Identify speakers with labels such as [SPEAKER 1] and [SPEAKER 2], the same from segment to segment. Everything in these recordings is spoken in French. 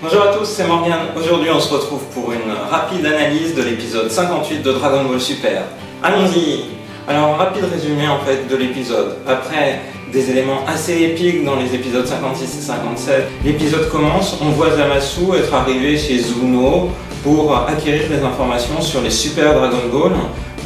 [SPEAKER 1] Bonjour à tous, c'est Morgan. Aujourd'hui on se retrouve pour une rapide analyse de l'épisode 58 de Dragon Ball Super. Allons-y. Alors, rapide résumé en fait de l'épisode. Après des éléments assez épiques dans les épisodes 56 et 57, l'épisode commence, on voit Zamasu être arrivé chez Zuno pour acquérir des informations sur les Super Dragon Ball.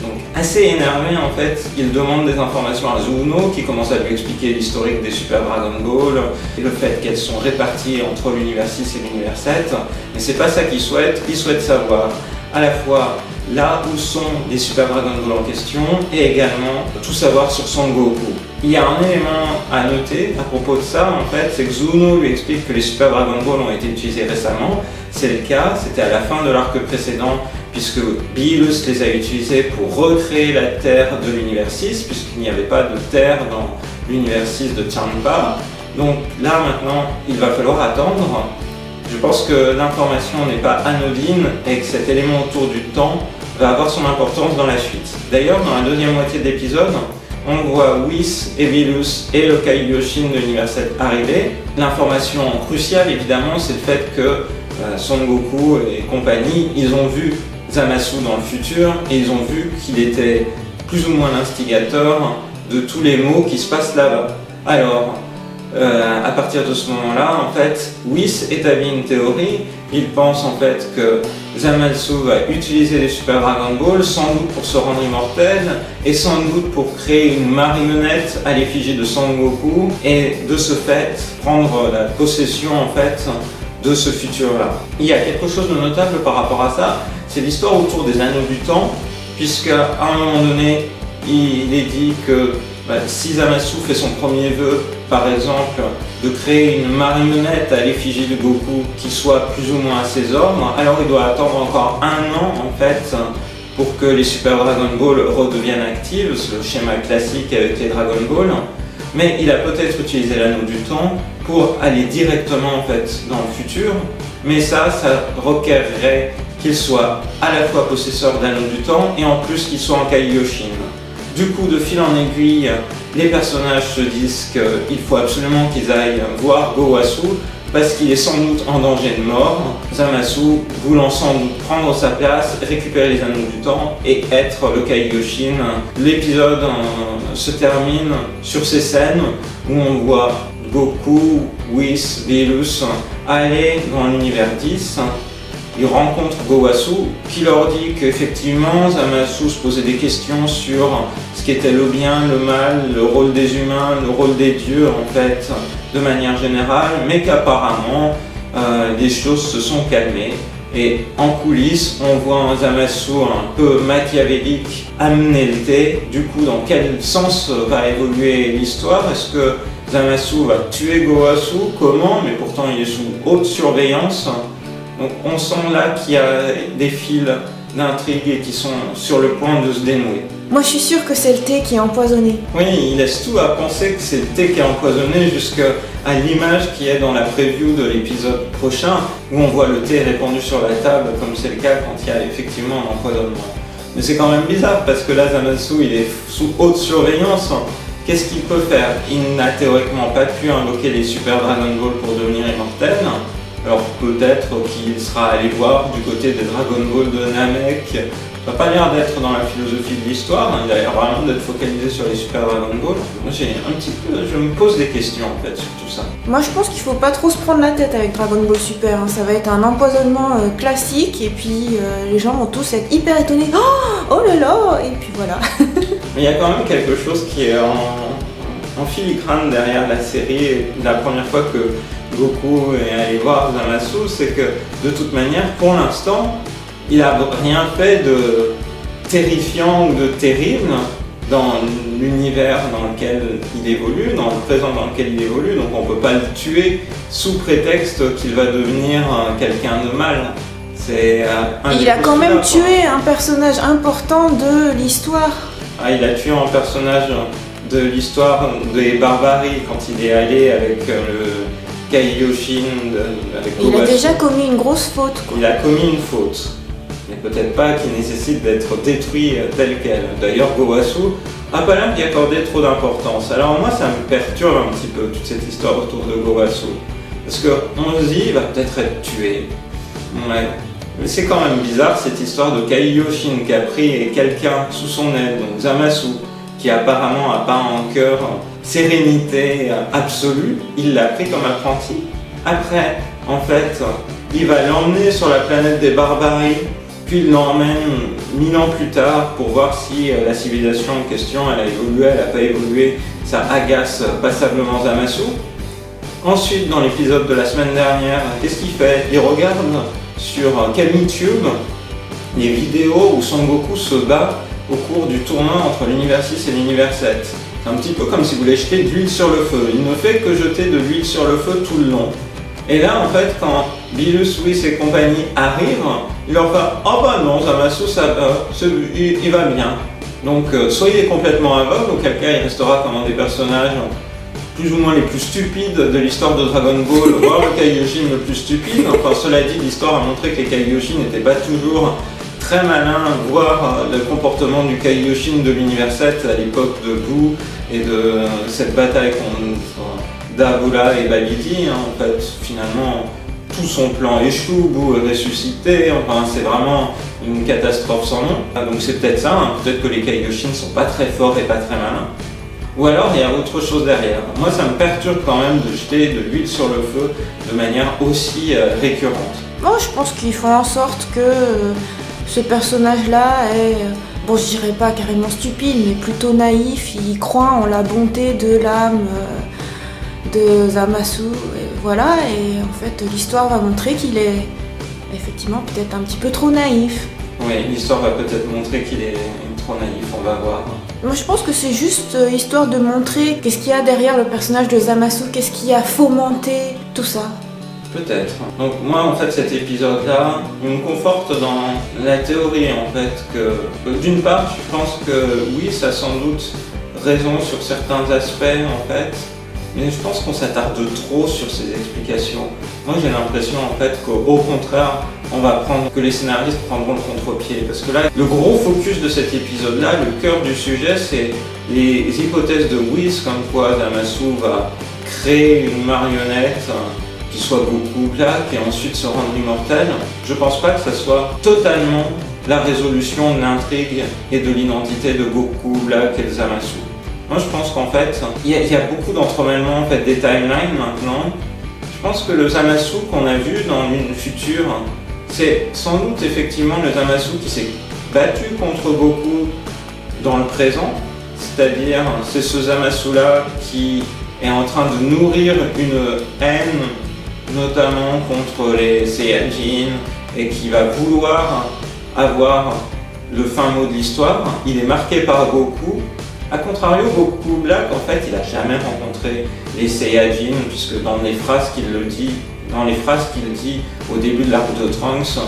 [SPEAKER 1] Donc assez énervé en fait, il demande des informations à Zuno qui commence à lui expliquer l'historique des Super Dragon Ball et le fait qu'elles sont réparties entre l'univers 6 et l'univers 7. Mais c'est pas ça qu'il souhaite savoir à la fois là où sont les Super Dragon Ball en question et également tout savoir sur Son Goku. Il y a un élément à noter à propos de ça en fait, c'est que Zuno lui explique que les Super Dragon Ball ont été utilisés récemment. C'est le cas, c'était à la fin de l'arc précédent puisque Beerus les a utilisés pour recréer la Terre de l'univers 6 puisqu'il n'y avait pas de Terre dans l'univers 6 de Champa. Donc là maintenant il va falloir attendre. Je pense que l'information n'est pas anodine et que cet élément autour du temps va avoir son importance dans la suite. D'ailleurs, dans la deuxième moitié de l'épisode, on voit Whis et Beerus et le Kaioshin de l'univers 7 arriver. L'information cruciale, évidemment, c'est le fait que Son Goku et compagnie, ils ont vu Zamasu dans le futur et ils ont vu qu'il était plus ou moins l'instigateur de tous les maux qui se passent là-bas. Alors, à partir de ce moment-là, en fait, Whis établit une théorie. Il pense en fait que Zamasu va utiliser les Super Dragon Ball sans doute pour se rendre immortel et sans doute pour créer une marionnette à l'effigie de Son Goku et de ce fait prendre la possession en fait de ce futur-là. Il y a quelque chose de notable par rapport à ça, c'est l'histoire autour des anneaux du temps, puisqu'à un moment donné, il est dit que si Zamasu fait son premier vœu, par exemple, de créer une marionnette à l'effigie de Goku qui soit plus ou moins à ses ordres, alors il doit attendre encore un an en fait pour que les Super Dragon Ball redeviennent actives, c'est le schéma classique avec les Dragon Ball, mais il a peut-être utilisé l'anneau du temps pour aller directement en fait dans le futur, mais ça requerrait qu'il soit à la fois possesseur d'anneau du temps et en plus qu'il soit en Kaioshin. Du coup, de fil en aiguille, les personnages se disent qu'il faut absolument qu'ils aillent voir Gowasu parce qu'il est sans doute en danger de mort. Zamasu voulant sans doute prendre sa place, récupérer les anneaux du temps et être le Kaioshin. L'épisode se termine sur ces scènes où on voit Goku, Whis, Beerus aller dans l'univers 10. Ils rencontrent Gowasu qui leur dit qu'effectivement Zamasu se posait des questions sur ce qu'était le bien, le mal, le rôle des humains, le rôle des dieux en fait, de manière générale, mais qu'apparemment les choses se sont calmées. Et en coulisses, on voit un Zamasu un peu machiavélique amener le thé. Du coup, dans quel sens va évoluer l'histoire? Est-ce que Zamasu va tuer Gowasu? Comment? Mais pourtant il est sous haute surveillance. Donc on sent là qu'il y a des fils d'intrigue qui sont sur le point de se dénouer.
[SPEAKER 2] Moi je suis sûre que c'est le thé qui est empoisonné.
[SPEAKER 1] Oui, il laisse tout à penser que c'est le thé qui est empoisonné jusqu'à l'image qui est dans la preview de l'épisode prochain où on voit le thé répandu sur la table comme c'est le cas quand il y a effectivement un empoisonnement. Mais c'est quand même bizarre parce que là Zamasu il est sous haute surveillance. Qu'est-ce qu'il peut faire? Il n'a théoriquement pas pu invoquer les Super Dragon Ball pour devenir immortel. Alors peut-être qu'il sera allé voir du côté des Dragon Ball de Namek. Ça n'a pas l'air d'être dans la philosophie de l'histoire, il a l'air vraiment d'être focalisé sur les Super Dragon Ball. Moi je me pose des questions en fait sur tout ça.
[SPEAKER 2] Moi je pense qu'il faut pas trop se prendre la tête avec Dragon Ball Super, ça va être un empoisonnement classique et puis les gens vont tous être hyper étonnés. Oh là là. Et puis voilà.
[SPEAKER 1] Mais il y a quand même quelque chose qui est en filigrane derrière la série. La première fois que Goku est allé voir Zamasu, c'est que de toute manière, pour l'instant, il n'a rien fait de terrifiant ou de terrible dans l'univers dans lequel il évolue, dans le présent dans lequel il évolue, donc on ne peut pas le tuer sous prétexte qu'il va devenir quelqu'un de mal.
[SPEAKER 2] Il a quand même tué un personnage important de l'histoire.
[SPEAKER 1] Ah, il a tué un personnage de l'histoire des barbaries quand il est allé avec le Kaioshin, avec Gowasu.
[SPEAKER 2] Il a déjà commis une grosse faute, quoi.
[SPEAKER 1] Il a commis une faute, mais peut-être pas qui nécessite d'être détruit tel quel. D'ailleurs, Gowasu n'a pas l'air d'y accorder trop d'importance. Alors moi, ça me perturbe un petit peu, toute cette histoire autour de Gowasu. Parce qu'on se dit, il va peut-être être tué. Ouais. Mais c'est quand même bizarre cette histoire de Kaiyoshin qui a pris quelqu'un sous son aile, donc Zamasu, qui apparemment a pas en cœur sérénité absolue. Il l'a pris comme apprenti. Après, en fait, il va l'emmener sur la planète des barbaries, puis il l'emmène 1000 ans plus tard pour voir si la civilisation en question, elle a évolué, elle n'a pas évolué. Ça agace passablement Zamasu. Ensuite, dans l'épisode de la semaine dernière, qu'est-ce qu'il fait? Il regarde sur KamiTube les vidéos où Son Goku se bat au cours du tournoi entre l'univers 6 et l'univers 7. C'est un petit peu comme si vous voulez jeter de l'huile sur le feu. Il ne fait que jeter de l'huile sur le feu tout le long. Et là, en fait, quand Bilus, Whis et compagnie arrivent, il leur fait « Oh bah non, Zamasu, il va bien. Donc, soyez complètement aveugle, auquel cas il restera comme un des personnages plus ou moins les plus stupides de l'histoire de Dragon Ball, voire le Kaiyoshin le plus stupide. Enfin, cela dit, l'histoire a montré que les Kaiyoshin n'étaient pas toujours très malins, voire le comportement du Kaiyoshin de l'univers 7 à l'époque de Boo et de cette bataille contre Dabura et Babidi. En fait, finalement, tout son plan échoue, Boo est ressuscité, enfin, c'est vraiment une catastrophe sans nom. Donc c'est peut-être ça, hein. Peut-être que les Kaiyoshin ne sont pas très forts et pas très malins. Ou alors il y a autre chose derrière. Moi ça me perturbe quand même de jeter de l'huile sur le feu de manière aussi récurrente.
[SPEAKER 2] Moi je pense qu'ils font en sorte que ce personnage-là est, bon je dirais pas carrément stupide, mais plutôt naïf. Il croit en la bonté de l'âme de Zamasu. Et voilà, et en fait l'histoire va montrer qu'il est effectivement peut-être un petit peu trop naïf.
[SPEAKER 1] Oui, l'histoire va peut-être montrer qu'il est trop naïf, on va voir.
[SPEAKER 2] Moi je pense que c'est juste histoire de montrer qu'est-ce qu'il y a derrière le personnage de Zamasu, qu'est-ce qui a fomenté tout ça.
[SPEAKER 1] Peut-être. Donc moi en fait cet épisode-là, il me conforte dans la théorie en fait que d'une part je pense que oui ça a sans doute raison sur certains aspects en fait, mais je pense qu'on s'attarde trop sur ces explications. Moi j'ai l'impression en fait qu'au contraire, que les scénaristes prendront le contre-pied. Parce que là, le gros focus de cet épisode-là, le cœur du sujet, c'est les hypothèses de Whis, comme quoi Zamasu va créer une marionnette qui soit Goku Black et ensuite se rendre immortel. Je pense pas que ça soit totalement la résolution de l'intrigue et de l'identité de Goku Black et de Zamasu. Moi je pense qu'en fait, il y a beaucoup d'entremêlements en fait, des timelines maintenant. Je pense que le Zamasu qu'on a vu dans une future, c'est sans doute effectivement le Zamasu qui s'est battu contre Goku dans le présent, c'est-à-dire c'est ce Zamasu-là qui est en train de nourrir une haine, notamment contre les Saiyajin, et qui va vouloir avoir le fin mot de l'histoire. Il est marqué par Goku. A contrario, Goku Black, en fait, il n'a jamais rencontré les Saiyajin, puisque dans les phrases qu'il dit au début de l'arc de Trunks,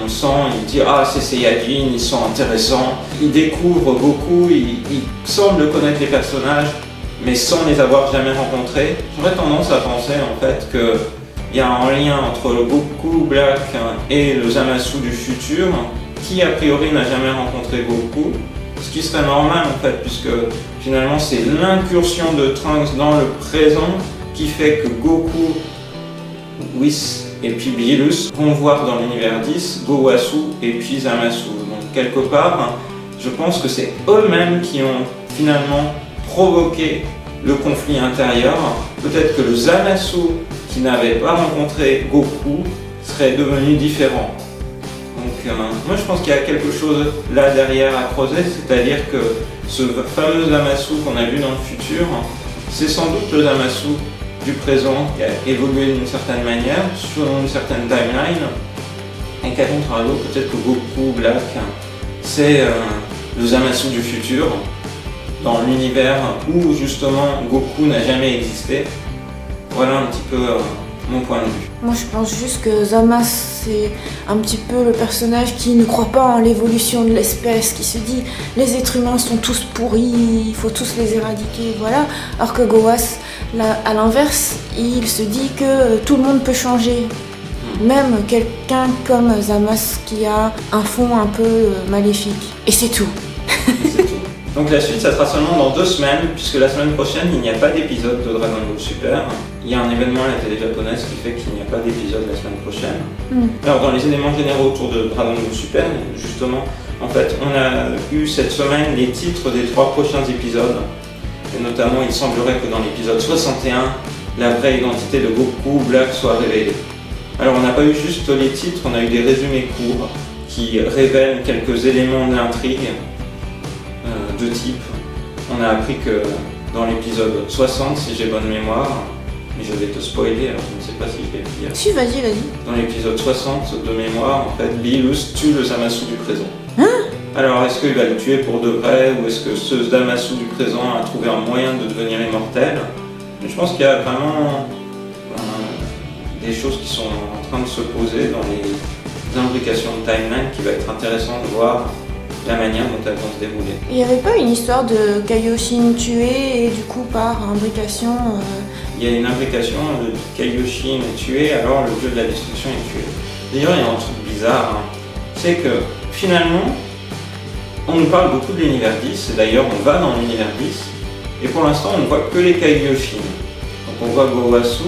[SPEAKER 1] on sent, il dit « Ah, ces Saiyajin, ils sont intéressants ». Il découvre Goku, il semble connaître les personnages, mais sans les avoir jamais rencontrés. J'aurais tendance à penser, en fait, qu'il y a un lien entre le Goku Black et le Zamasu du futur, qui, a priori, n'a jamais rencontré Goku. Ce qui serait normal en fait, puisque finalement c'est l'incursion de Trunks dans le présent qui fait que Goku, Whis et puis Bilus vont voir dans l'univers 10 Gowasu et puis Zamasu. Donc quelque part, je pense que c'est eux-mêmes qui ont finalement provoqué le conflit intérieur. Peut-être que le Zamasu qui n'avait pas rencontré Goku serait devenu différent. Donc moi je pense qu'il y a quelque chose là derrière à creuser, c'est-à-dire que ce fameux Zamasu qu'on a vu dans le futur, c'est sans doute le Zamasu du présent qui a évolué d'une certaine manière, selon une certaine timeline, et qu'à contrario, peut-être que Goku Black, c'est le Zamasu du futur, dans l'univers où justement Goku n'a jamais existé. Voilà un petit peu mon point de vue.
[SPEAKER 2] Moi je pense juste que Zamasu c'est un petit peu le personnage qui ne croit pas en l'évolution de l'espèce, qui se dit les êtres humains sont tous pourris, il faut tous les éradiquer, voilà. Alors que Gowas, à l'inverse, il se dit que tout le monde peut changer. Même quelqu'un comme Zamasu qui a un fond un peu maléfique. Et c'est tout.
[SPEAKER 1] C'est tout. Donc la suite, ça sera seulement dans 2 semaines, puisque la semaine prochaine, il n'y a pas d'épisode de Dragon Ball Super. il y a un événement à la télé japonaise qui fait qu'il n'y a pas d'épisode la semaine prochaine. Alors dans les éléments généraux autour de Dragon Ball Super, justement, en fait, on a eu cette semaine les titres des 3 prochains épisodes. Et notamment, il semblerait que dans l'épisode 61, la vraie identité de Goku Black soit révélée. Alors on n'a pas eu juste les titres, on a eu des résumés courts qui révèlent quelques éléments d'intrigue de type. On a appris que dans l'épisode 60, si j'ai bonne mémoire, mais je vais te spoiler, alors je ne sais pas si je vais le dire.
[SPEAKER 2] Si, vas-y.
[SPEAKER 1] Dans l'épisode 60 de mémoire, en fait, Beerus tue le Zamasu du présent. Alors est-ce qu'il va le tuer pour de vrai, ou est-ce que ce Zamasu du présent a trouvé un moyen de devenir immortel? Je pense qu'il y a vraiment des choses qui sont en train de se poser dans les imbrications de timeline qui va être intéressant de voir la manière dont elles vont se dérouler.
[SPEAKER 2] Il n'y avait pas une histoire de Kaioshin tué et du coup par imbrication
[SPEAKER 1] Il y a une imbrication de Kaioshin est tué, alors le dieu de la destruction est tué. D'ailleurs, il y a un truc bizarre, c'est que finalement, on nous parle beaucoup de l'univers 10, et d'ailleurs on va dans l'univers 10, et pour l'instant on ne voit que les Kaioshin. Donc on voit Gowasu,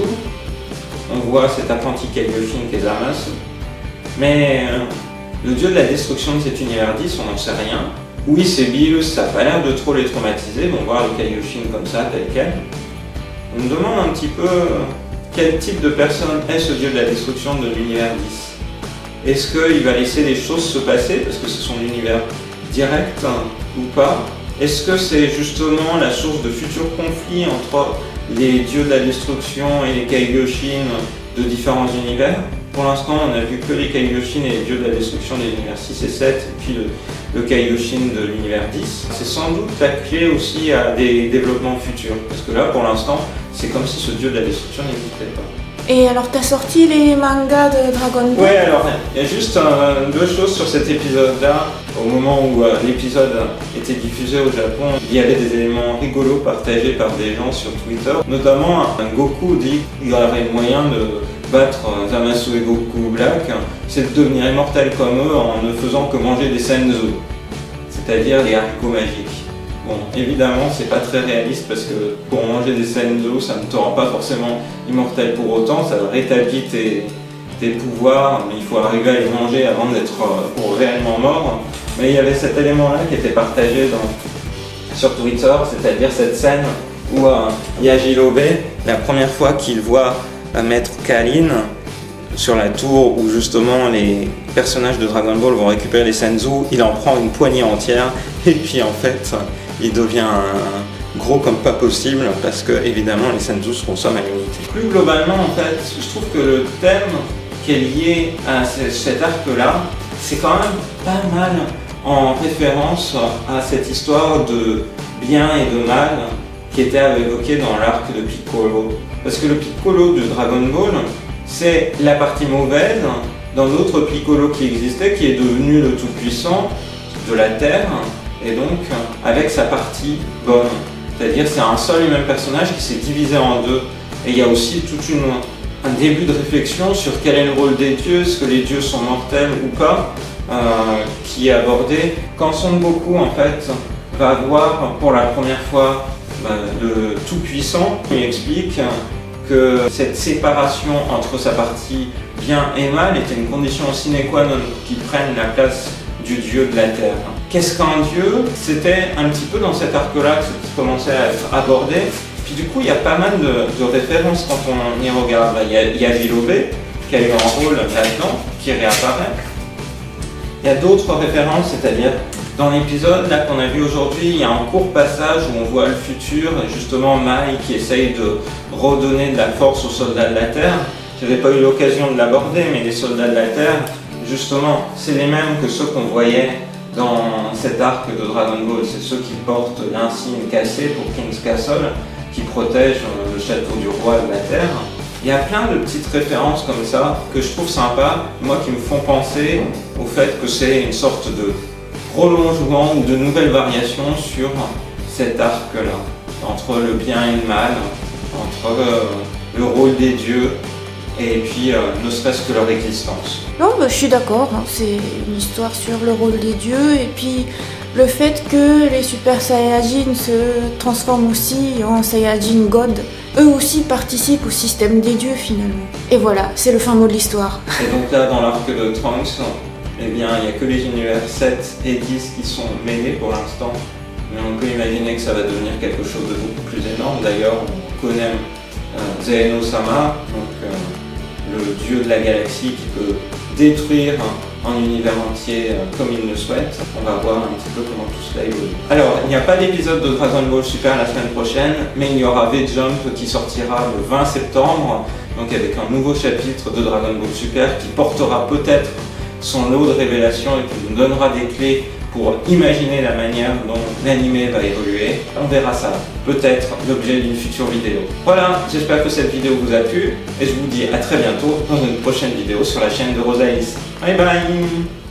[SPEAKER 1] on voit cet apprenti Kaioshin qui est Zamasu, mais le dieu de la destruction de cet univers 10, on n'en sait rien. Oui, c'est Beerus, ça n'a pas l'air de trop les traumatiser, bon, voir les Kaioshin comme ça, tel quel. On me demande un petit peu quel type de personne est ce dieu de la destruction de l'univers 10. Est-ce qu'il va laisser les choses se passer parce que c'est son univers direct ou pas? Est-ce que c'est justement la source de futurs conflits entre les dieux de la destruction et les Kaioshin de différents univers? Pour l'instant, on a vu que les Kaioshin et les dieux de la destruction des univers 6 et 7, et puis le Kaioshin de l'univers 10. C'est sans doute la clé aussi à des développements futurs, parce que là, pour l'instant, c'est comme si ce dieu de la destruction n'existait pas.
[SPEAKER 2] Et alors, t'as sorti les mangas de Dragon Ball?
[SPEAKER 1] Ouais, alors, il y a juste 2 choses sur cet épisode-là. Au moment où l'épisode était diffusé au Japon, il y avait des éléments rigolos partagés par des gens sur Twitter. Notamment, un Goku dit qu'il y aurait moyen de battre Zamasu et Goku Black, c'est de devenir immortel comme eux en ne faisant que manger des senzu, c'est-à-dire des haricots magiques. Bon, évidemment, c'est pas très réaliste parce que pour manger des senzu, ça ne te rend pas forcément immortel pour autant, ça rétablit tes pouvoirs, mais il faut arriver à les manger avant d'être pour réellement mort. Mais il y avait cet élément-là qui était partagé sur Twitter, c'est-à-dire cette scène où Yajirobe, la première fois qu'il voit Maître Kalin sur la tour où justement les personnages de Dragon Ball vont récupérer les senzu, il en prend une poignée entière et puis en fait il devient gros comme pas possible parce que évidemment les senzu se consomment à l'unité. Plus globalement en fait, je trouve que le thème qui est lié à cet arc-là, c'est quand même pas mal en référence à cette histoire de bien et de mal qui était évoquée dans l'arc de Piccolo. Parce que le Piccolo de Dragon Ball, c'est la partie mauvaise d'un autre Piccolo qui existait, qui est devenu le tout-puissant de la Terre, et donc avec sa partie bonne. C'est-à-dire c'est un seul et même personnage qui s'est divisé en 2. Et il y a aussi tout un début de réflexion sur quel est le rôle des dieux, est-ce que les dieux sont mortels ou pas, qui est abordé. Quand Son Goku en fait va voir pour la première fois le Tout-Puissant, il explique que cette séparation entre sa partie bien et mal était une condition sine qua non qu'il prenne la place du dieu de la terre. Qu'est-ce qu'un dieu? C'était un petit peu dans cet arc-là que ça commençait à être abordé. Puis du coup, il y a pas mal de références quand on y regarde. Il y a Yajirobe qui a eu un rôle là-dedans, qui réapparaît. Il y a d'autres références, c'est-à-dire dans l'épisode là qu'on a vu aujourd'hui, il y a un court passage où on voit le futur, et justement Mai qui essaye de redonner de la force aux soldats de la Terre. Je n'avais pas eu l'occasion de l'aborder, mais les soldats de la Terre, justement, c'est les mêmes que ceux qu'on voyait dans cet arc de Dragon Ball. C'est ceux qui portent l'insigne cassé pour King's Castle, qui protège le château du roi de la Terre. Il y a plein de petites références comme ça que je trouve sympas, moi qui me font penser au fait que c'est une sorte de prolongement ou de nouvelles variations sur cet arc-là, entre le bien et le mal, entre le rôle des dieux et puis ne serait-ce que leur existence.
[SPEAKER 2] Non, je suis d'accord, c'est une histoire sur le rôle des dieux et puis le fait que les Super Saiyajin se transforment aussi en Saiyajin God, eux aussi participent au système des dieux finalement. Et voilà, c'est le fin mot de l'histoire.
[SPEAKER 1] Et donc là, dans l'arc de Trunks, eh bien, il n'y a que les univers 7 et 10 qui sont mêlés pour l'instant. Mais on peut imaginer que ça va devenir quelque chose de beaucoup plus énorme. D'ailleurs, on connaît Zeno-sama, donc le dieu de la galaxie qui peut détruire un univers entier comme il le souhaite. On va voir un petit peu comment tout cela évolue. Alors, il n'y a pas d'épisode de Dragon Ball Super la semaine prochaine, mais il y aura V-Jump qui sortira le 20 septembre, donc avec un nouveau chapitre de Dragon Ball Super qui portera peut-être son lot de révélations et qui nous donnera des clés pour imaginer la manière dont l'anime va évoluer. On verra ça, peut-être l'objet d'une future vidéo. Voilà, j'espère que cette vidéo vous a plu et je vous dis à très bientôt dans une prochaine vidéo sur la chaîne de Rosaïs. Bye bye.